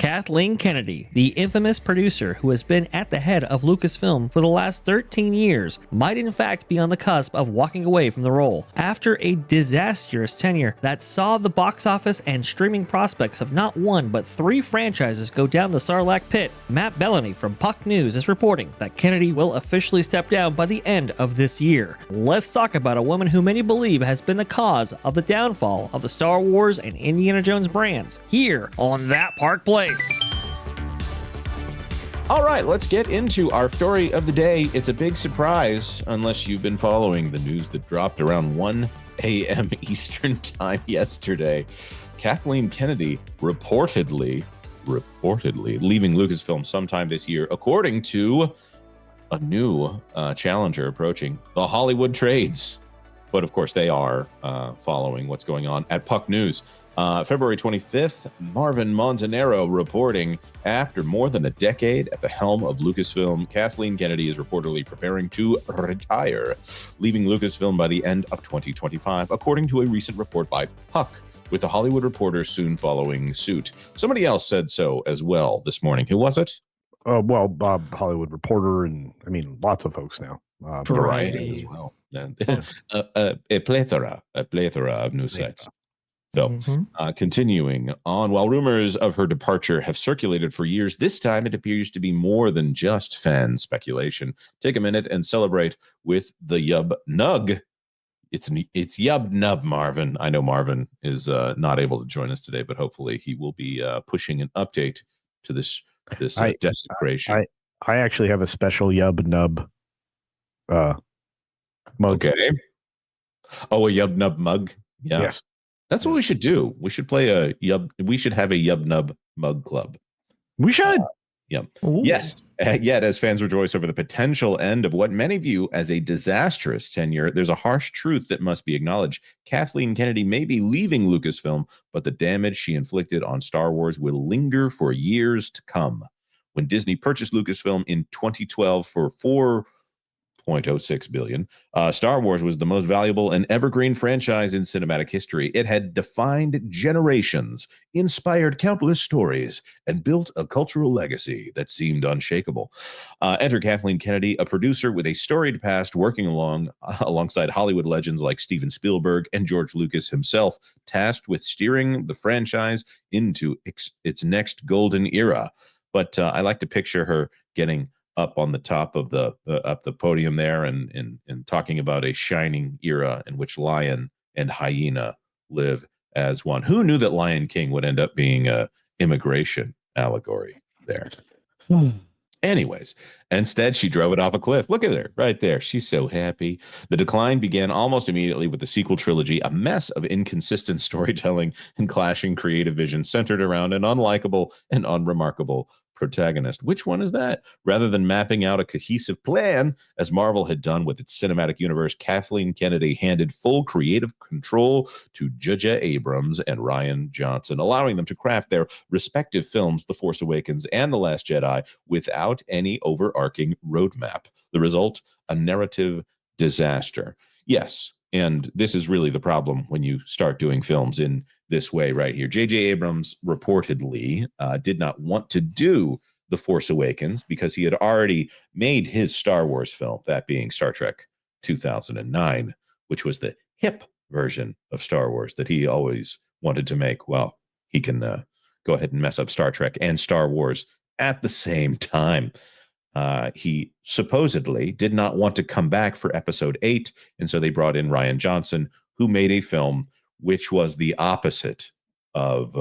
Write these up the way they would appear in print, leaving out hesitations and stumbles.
Kathleen Kennedy, the infamous producer who has been at the head of Lucasfilm for the last 13 years, might in fact be on the cusp of walking away from the role. After a disastrous tenure that saw the box office and streaming prospects of not one but 3 franchises go down the Sarlacc pit, Matt Bellany from Puck News is reporting that Kennedy will officially step down by the end of this year. Let's talk about a woman who many believe has been the cause of the downfall of the Star Wars and Indiana Jones brands, here on That Park Place. All right, let's get into our story of the day. It's a big surprise, unless you've been following the news that dropped around 1 a.m. Eastern time yesterday. Kathleen Kennedy reportedly leaving Lucasfilm sometime this year, according to a new challenger approaching, the Hollywood Trades. But of course, they are following what's going on at Puck News. February 25th, Marvin Montanaro reporting, after more than a decade at the helm of Lucasfilm, Kathleen Kennedy is reportedly preparing to retire, leaving Lucasfilm by the end of 2025, according to a recent report by Puck, with the Hollywood Reporter soon following suit. Somebody else said so as well this morning. Who was it? Hollywood Reporter, and I mean, lots of folks now. Variety as well. A plethora of news sites. So, continuing on, while rumors of her departure have circulated for years, this time it appears to be more than just fan speculation. Take a minute and celebrate with the Yub Nug. It's Yub Nub Marvin. I know Marvin is not able to join us today, but hopefully he will be pushing an update to this desecration. I actually have a special Yub Nub mug. Okay. Oh, a Yub Nub mug? Yeah. Yes. That's what we should do. We should play we should have a Yub Nub mug club. We should. Yep. Yes. Yet, as fans rejoice over the potential end of what many view as a disastrous tenure, there's a harsh truth that must be acknowledged. Kathleen Kennedy may be leaving Lucasfilm, but the damage she inflicted on Star Wars will linger for years to come. When Disney purchased Lucasfilm in 2012 for $4.06 billion, Star Wars was the most valuable and evergreen franchise in cinematic history. It had defined generations, inspired countless stories, and built a cultural legacy that seemed unshakable. Enter Kathleen Kennedy, a producer with a storied past, working alongside Hollywood legends like Steven Spielberg and George Lucas himself, tasked with steering the franchise into its next golden era. But I like to picture her getting up on the top of the podium there and talking about a shining era in which lion and hyena live as one. Who knew that Lion King would end up being a immigration allegory there? Anyways, instead she drove it off a cliff. Look at her right there. She's so happy. The decline began almost immediately with the sequel trilogy, a mess of inconsistent storytelling and clashing creative visions centered around an unlikable and unremarkable protagonist. Which one is that? Rather than mapping out a cohesive plan, as Marvel had done with its cinematic universe, Kathleen Kennedy handed full creative control to J.J. Abrams and Rian Johnson, allowing them to craft their respective films, The Force Awakens and The Last Jedi, without any overarching roadmap. The result, a narrative disaster. Yes, and this is really the problem when you start doing films in this way right here. J.J. Abrams reportedly did not want to do The Force Awakens because he had already made his Star Wars film, that being Star Trek 2009, which was the hip version of Star Wars that he always wanted to make. Well, he can go ahead and mess up Star Trek and Star Wars at the same time. He supposedly did not want to come back for episode 8, and so they brought in Rian Johnson, who made a film which was the opposite of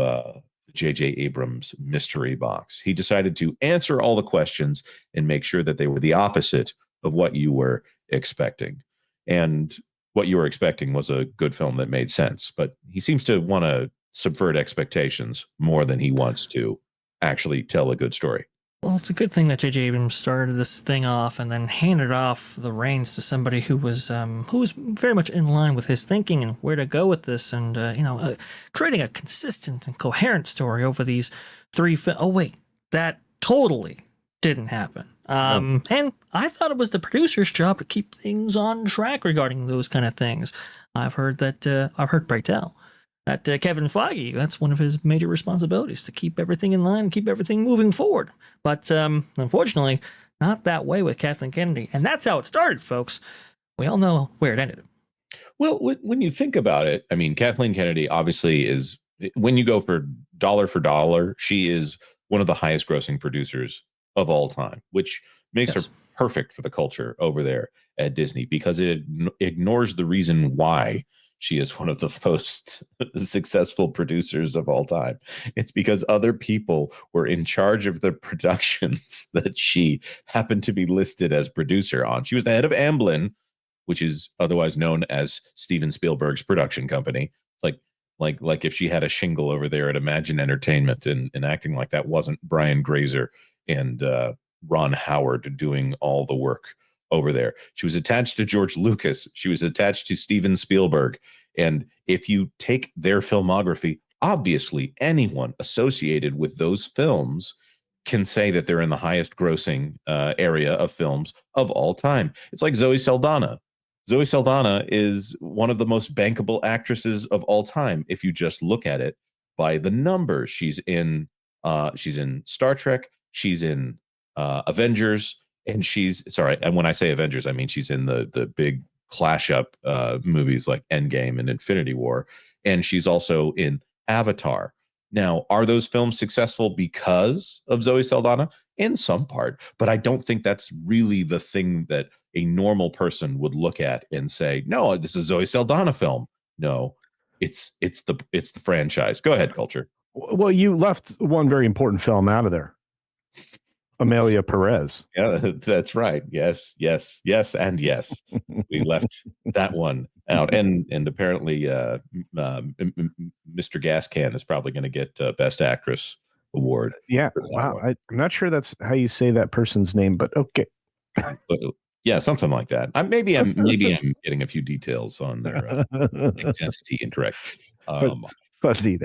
J.J. Abrams' mystery box. He decided to answer all the questions and make sure that they were the opposite of what you were expecting. And what you were expecting was a good film that made sense, but he seems to want to subvert expectations more than he wants to actually tell a good story. Well, it's a good thing that J.J. Abrams started this thing off and then handed off the reins to somebody who was very much in line with his thinking and where to go with this, and creating a consistent and coherent story over these 3 Oh wait, that totally didn't happen. And I thought it was the producer's job to keep things on track regarding those kind of things. I've heard that. Pray tell, that Kevin Feige, that's one of his major responsibilities, to keep everything in line, keep everything moving forward. But unfortunately, not that way with Kathleen Kennedy. And that's how it started, folks. We all know where it ended. Well, when you think about it, I mean, Kathleen Kennedy obviously is, when you go for dollar, she is one of the highest grossing producers of all time, which makes her perfect for the culture over there at Disney, because it ignores the reason why she is one of the most successful producers of all time. It's because other people were in charge of the productions that she happened to be listed as producer on. She was the head of Amblin, which is otherwise known as Steven Spielberg's production company. It's like if she had a shingle over there at Imagine Entertainment, and acting like that wasn't Brian Grazer and Ron Howard doing all the work over there. She was attached to George Lucas. She was attached to Steven Spielberg. And if you take their filmography, obviously anyone associated with those films can say that they're in the highest grossing area of films of all time. It's like Zoe Saldana. Zoe Saldana is one of the most bankable actresses of all time if you just look at it by the numbers. She's in Star Trek, she's in Avengers, and and when I say Avengers, I mean she's in the big clash up movies like Endgame and Infinity War, and she's also in Avatar. Now, are those films successful because of Zoe Saldana? In some part, but I don't think that's really the thing that a normal person would look at and say, no, this is a Zoe Saldana film. No, it's the franchise. Go ahead, Culture. Well, you left one very important film out of there. Amelia Perez. Yeah, that's right. Yes, and yes. We left that one out, and apparently, Mr. Gascan is probably going to get Best Actress award. Yeah, wow. I'm not sure that's how you say that person's name, but okay. But, yeah, something like that. Maybe I'm getting a few details on their identity incorrect. Fuzzy,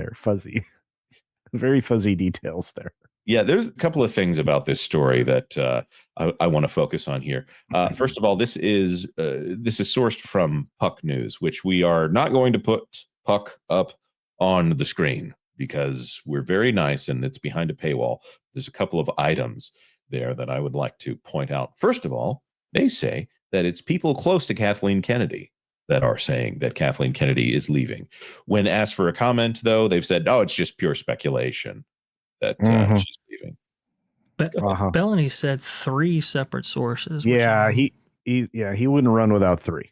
very fuzzy details there. Yeah, there's a couple of things about this story that I want to focus on here. First of all, this is sourced from Puck News, which we are not going to put Puck up on the screen because we're very nice and it's behind a paywall. There's a couple of items there that I would like to point out. First of all, they say that it's people close to Kathleen Kennedy that are saying that Kathleen Kennedy is leaving. When asked for a comment, though, they've said, "Oh, it's just pure speculation that she's leaving." Bellany said 3 separate sources. Yeah, he wouldn't run without 3.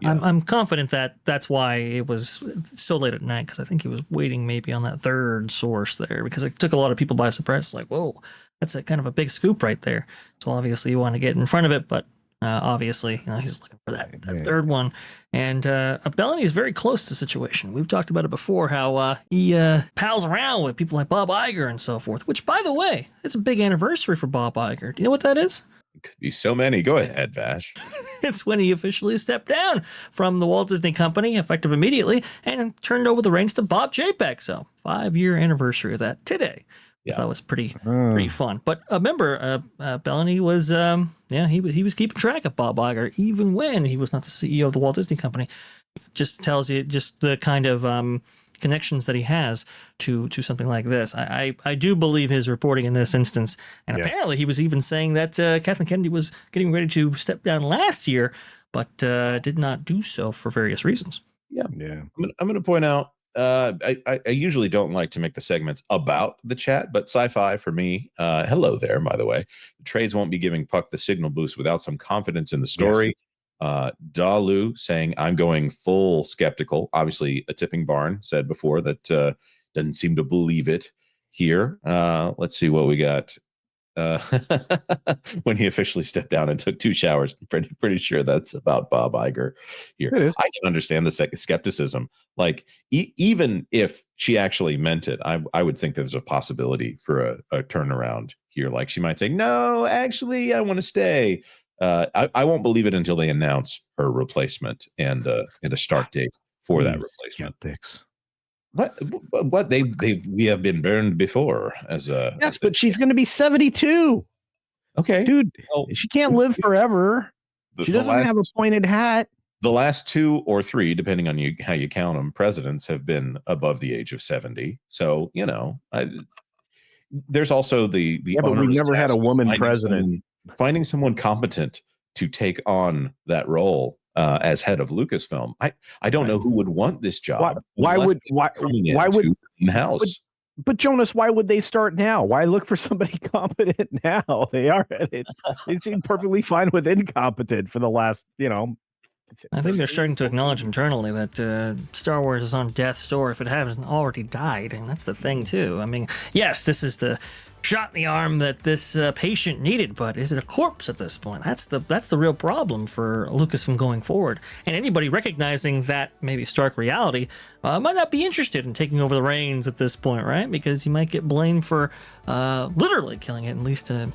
Yeah. I'm confident that that's why it was so late at night, because I think he was waiting maybe on that 3rd source there, because it took a lot of people by surprise. It's like, whoa, that's a kind of a big scoop right there. So obviously you want to get in front of it, but obviously he's looking for that 3rd one. And Bellany is very close to the situation. We've talked about it before, how he pals around with people like Bob Iger and so forth, which, by the way, it's a big anniversary for Bob Iger. Do you know what that is? It could be so many. Go ahead, Vash. It's when he officially stepped down from the Walt Disney Company, effective immediately, and turned over the reins to Bob Chapek. So 5-year anniversary of that today. Yeah, that was pretty fun. But remember, Bellany was he was keeping track of Bob Iger even when he was not the CEO of the Walt Disney Company. It just tells you just the kind of connections that he has to something like this. I do believe his reporting in this instance, and apparently he was even saying that Kathleen Kennedy was getting ready to step down last year, but did not do so for various reasons. Yeah. I'm going to point out, I usually don't like to make the segments about the chat, but sci-fi for me, hello there, by the way. The trades won't be giving Puck the signal boost without some confidence in the story. Yes. Dalu saying, I'm going full skeptical. Obviously, a tipping barn said before that doesn't seem to believe it here. Let's see what we got. When he officially stepped down and took 2 showers. I'm pretty sure that's about Bob Iger here. I can understand the skepticism. Like, even if she actually meant it, I would think there's a possibility for a turnaround here. Like, she might say, no, actually, I want to stay. I won't believe it until they announce her replacement and a start date for that replacement. Skeptics. What we have been burned before as a but she's going to be 72. Okay, dude, she can't live forever. She doesn't have a pointed hat. The last 2 or 3, depending on how you count them, presidents have been above the age of 70. So, there's also the but we've never had a task of woman president. finding someone competent to take on that role as head of Lucasfilm. I don't know who would want this job. Why would in-house? But Jonas, why would they start now? Why look for somebody competent now? They seem perfectly fine with incompetent for the last, I think they're starting to acknowledge internally that Star Wars is on death's door if it hasn't already died, and that's the thing too. I mean, yes, this is the shot in the arm that this patient needed, but is it a corpse at this point? That's the real problem for Lucasfilm going forward. And anybody recognizing that maybe stark reality might not be interested in taking over the reins at this point, right? Because you might get blamed for literally killing it, at least in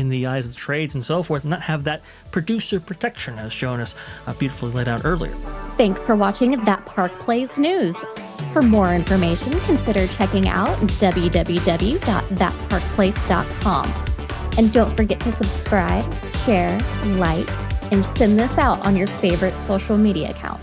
the eyes of the trades and so forth, and not have that producer protection, as Jonas beautifully laid out earlier. Thanks for watching That Park Plays News. For more information, consider checking out www.thatparkplace.com. And don't forget to subscribe, share, like, and send this out on your favorite social media account.